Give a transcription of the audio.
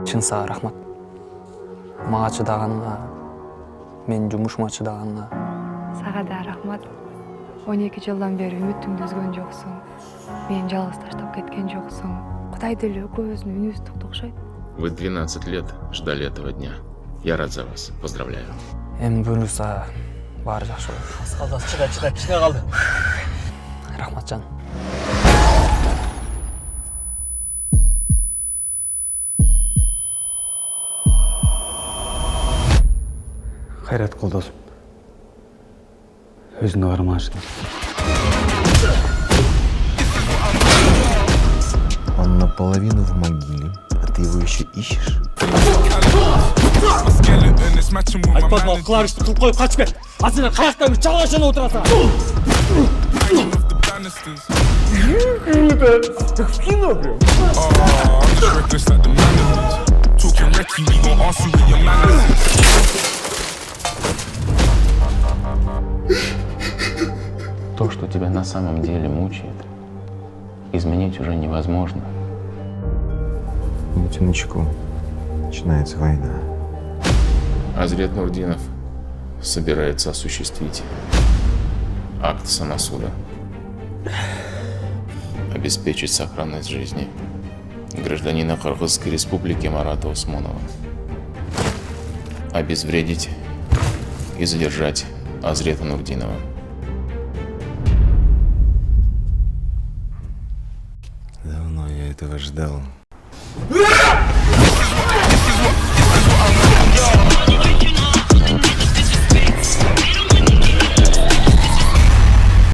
Чын сага рахмат. Мага чыдаганыңа, мен жумушума чыдаганыңа. Сага да рахмат. 12 жылдан бери үмүтүңдү үзгөн жоксуң. Мени жалгыз таштап кеткен жоксуң. Кудай деле экөөбүздүн үнүбүз окшойт. Вы 12 лет ждали этого дня. Я рад за вас. Поздравляю. Эми буюрса баары жакшы болот. Чыда, кичине калды. Рахматжан. Кайрат колдосуп, өзүнө кармашты. Он наполовину в могиле, а ты его еще ищешь? Айтпадым ал, клавишты кылып коюп качып кет. А сен каяктан бир чалашына отурасың. Ты в кино прям. То, что тебя на самом деле мучает, изменить уже невозможно. Будьте начеку. Начинается война. Азрет Нурдинов собирается осуществить акт самосуда, обеспечить сохранность жизни гражданина Кыргызской республики Марата Усмонова, обезвредить и задержать Азрета Нурдинова. Давно я этого ждал.